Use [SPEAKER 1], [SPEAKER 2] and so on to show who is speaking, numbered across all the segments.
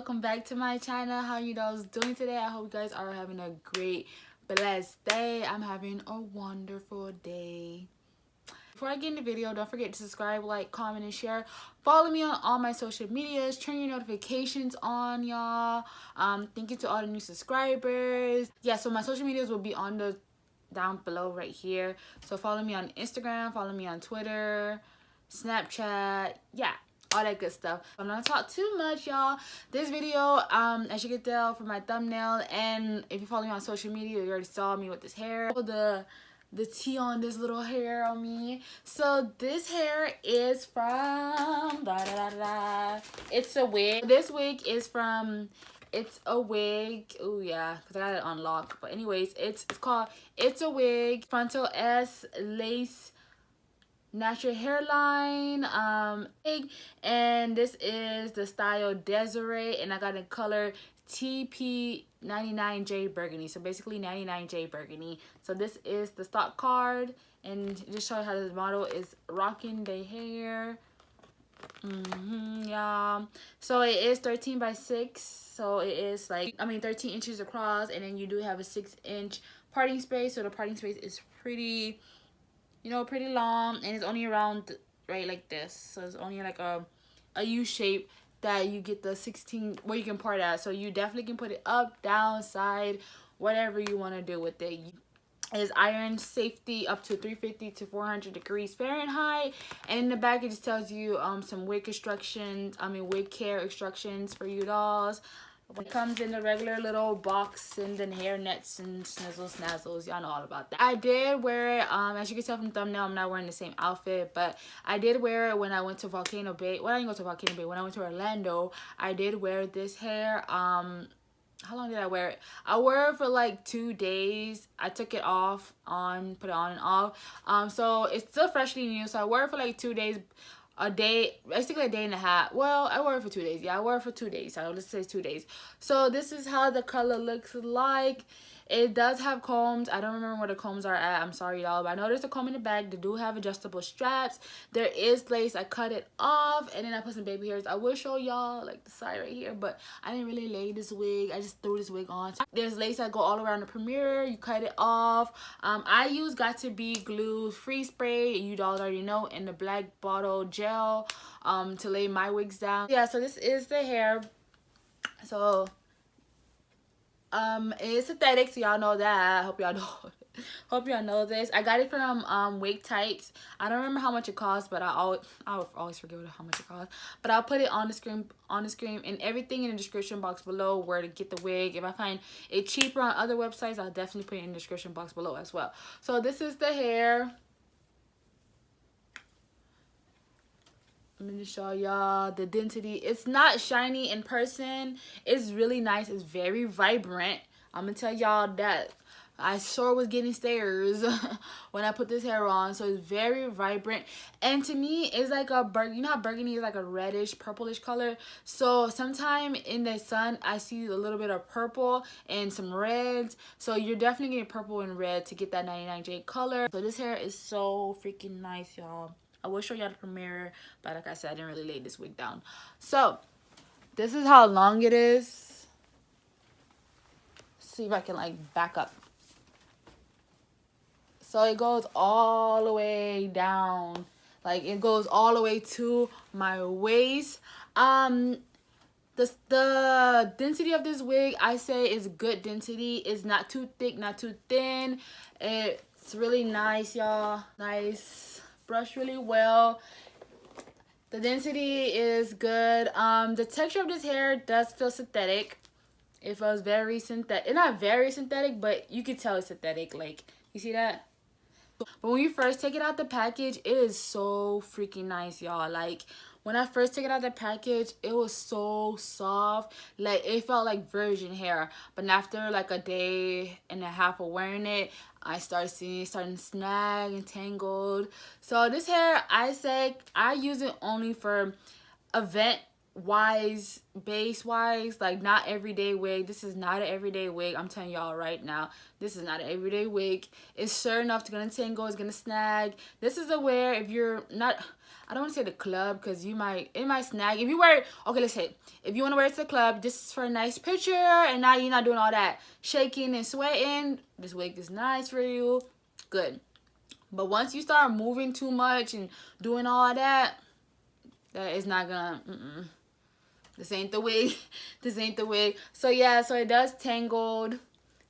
[SPEAKER 1] welcome back to my channel. How you guys doing today? I hope you guys are having a great, blessed day. I'm having a wonderful day. Before I get in the video, don't forget to subscribe, like, comment, and share. Follow me on all my social medias. Turn your notifications on, y'all. Thank you to all the new subscribers. Yeah, so my social medias will be on the down below right here. So follow me on Instagram, follow me on Twitter, Snapchat, yeah, all that good stuff. I'm not gonna talk too much, y'all. This video, as you can tell from my thumbnail, and if you follow me on social media, you already saw me with this hair. The tea on this little hair on me. So this hair is from it's a wig. This wig is from It's a Wig. Oh yeah, because I got it on lock. But anyways, it's called It's a Wig Frontal S Lace Natural Hairline and this is the style Desiree, and I got a color TP99J Burgundy. So basically 99J Burgundy. So this is the stock card, and just show you how the model is rocking the hair. Yeah, so it is 13 by 6, so it is like 13 inches across, and then you do have a 6-inch parting space. So the parting space is pretty, you know, pretty long, and it's only around right like this. So it's only like a U shape that you get the 16 where you can part at. So you definitely can put it up, down, side, whatever you want to do with it. Is iron safety up to 350 to 400 degrees Fahrenheit, and in the back it just tells you some wig instructions, wig care instructions for you dolls. It comes in the regular little box, and then hair nets and snazzles. Y'all know all about that. I did wear it, as you can tell from the thumbnail, I'm not wearing the same outfit, but I did wear it when I went to Volcano Bay. Well, I didn't go to Volcano Bay. When I went to Orlando, I did wear this hair. How long did I wear it? I wore it for like 2 days. I took it off, put it on and off. So it's still freshly new. So I wore it for like 2 days, a day, basically a day and a half. Well, I wore it for 2 days. Yeah, I wore it for 2 days. So let's say 2 days. So this is how the color looks like. It does have combs. I don't remember where the combs are at. I'm sorry, y'all. But I know there's a comb in the back. They do have adjustable straps. There is lace. I cut it off, and then I put some baby hairs. I will show y'all like the side right here, but I didn't really lay this wig. I just threw this wig on. There's lace that go all around the premiere. You cut it off. I use Got To Be glue free spray. You all already know, in the black bottle gel to lay my wigs down. Yeah, so this is the hair. So it's synthetic, so y'all know that. I hope y'all know this. I got it from Wigtypes. I don't remember how much it costs, but I always forget how much it costs. But I'll put it on the screen and everything in the description box below where to get the wig. If I find it cheaper on other websites, I'll definitely put it in the description box below as well. So this is the hair. Let me just show y'all the density. It's not shiny in person. It's really nice. It's very vibrant. I'm gonna tell y'all that. I sure was getting stares when I put this hair on. So it's very vibrant, and to me it's like a burgundy. You know how burgundy is like a reddish purplish color? So sometime in the sun I see a little bit of purple and some reds. So you're definitely getting purple and red to get that 99J color. So this hair is so freaking nice, y'all. I will show y'all the premiere, but like I said, I didn't really lay this wig down. So this is how long it is. See if I can like back up. So it goes all the way down. Like it goes all the way to my waist. The density of this wig, I say, is good density. It's not too thick, not too thin. It's really nice, y'all. Nice. Brush really well. The density is good. The texture of this hair does feel synthetic. It feels very synthetic. It's not very synthetic, but you can tell it's synthetic. Like, you see that? But when you first take it out the package, it is so freaking nice, y'all. Like, when I first took it out the package, it was so soft. Like, it felt like virgin hair. But after like a day and a half of wearing it, I started seeing it starting to snag and tangled. So this hair, I say, I use it only for event wise, base wise, like not everyday wig. This is not an everyday wig. I'm telling y'all right now, this is not an everyday wig. It's sure enough to gonna tangle, it's gonna snag. This is a wear if you're not, I don't want to say the club, because it might snag. If you wear it, okay, let's say if you want to wear it to the club, this is for a nice picture, and now you're not doing all that shaking and sweating. This wig is nice for you. Good. But once you start moving too much and doing all that, that is not gonna, this ain't the wig. This ain't the wig. So yeah, so it does tangled.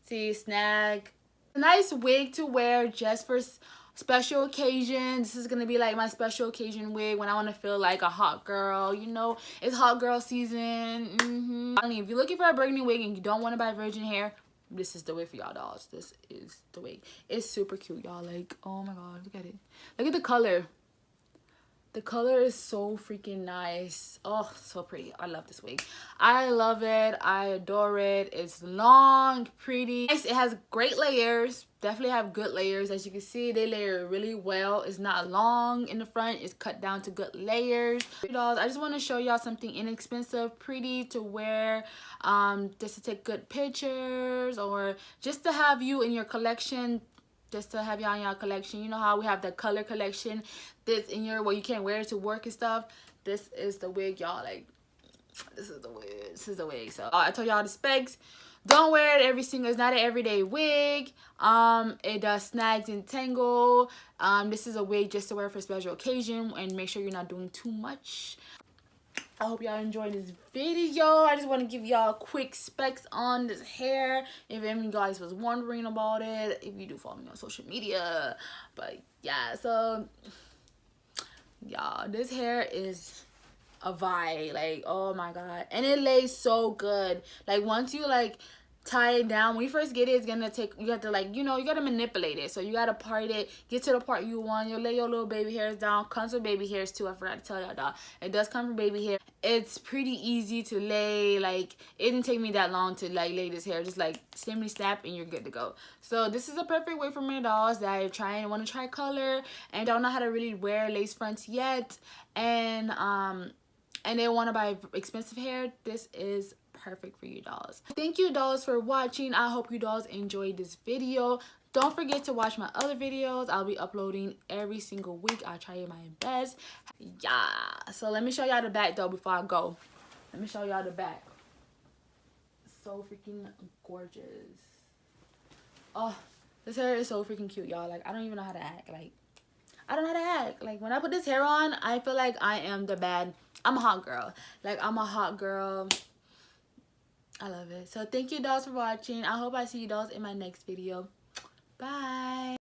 [SPEAKER 1] See, snag. A nice wig to wear just for special occasions. This is gonna be like my special occasion wig when I want to feel like a hot girl. You know, it's hot girl season. If you're looking for a burgundy wig and you don't want to buy virgin hair, this is the wig for y'all, dolls. This is the wig. It's super cute, y'all. Like, oh my god, look at it. Look at the color. The color is so freaking nice. Oh, so pretty. I love this wig. I love it. I adore it. It's long, pretty. Nice. It has great layers. Definitely have good layers. As you can see, they layer really well. It's not long in the front. It's cut down to good layers. Dolls, I just want to show y'all something inexpensive, pretty to wear, just to take good pictures or just to have you in your collection. Just to have y'all in your collection. You know how we have the color collection that's in your, where you can't wear it to work and stuff. This is the wig, y'all. Like, this is the wig. This is the wig. So I told y'all the specs. Don't wear it every single, it's not an everyday wig. It does snags and tangle. This is a wig just to wear for a special occasion, and make sure you're not doing too much. I hope y'all enjoyed this video. I just want to give y'all quick specs on this hair, if any of you guys was wondering about it, if you do follow me on social media. But yeah, so y'all, this hair is a vibe. Like, oh my god, and it lays so good. Like, once you like tie it down, when you first get it, it's gonna take, you have to, like, you know, you gotta manipulate it. So you gotta part it, get to the part you want. You'll lay your little baby hairs down. Comes with baby hairs too. I forgot to tell y'all that it does come from baby hair. It's pretty easy to lay. Like, it didn't take me that long to like lay this hair. Just like simply snap and you're good to go. So this is a perfect way for my dolls that are want to try color and don't know how to really wear lace fronts yet, and they want to buy expensive hair. This is perfect for you, dolls. Thank you, dolls, for watching. I hope you dolls enjoyed this video. Don't forget to watch my other videos. I'll be uploading every single week. I'll try my best. Yeah, so let me show y'all the back though before I go. Let me show y'all the back. So freaking gorgeous. Oh, this hair is so freaking cute, y'all. Like, I don't even know how to act. Like, I don't know how to act. Like, when I put this hair on, I feel like I am I'm a hot girl. Like, I'm a hot girl. I love it. So thank you, dolls, for watching. I hope I see you dolls in my next video. Bye.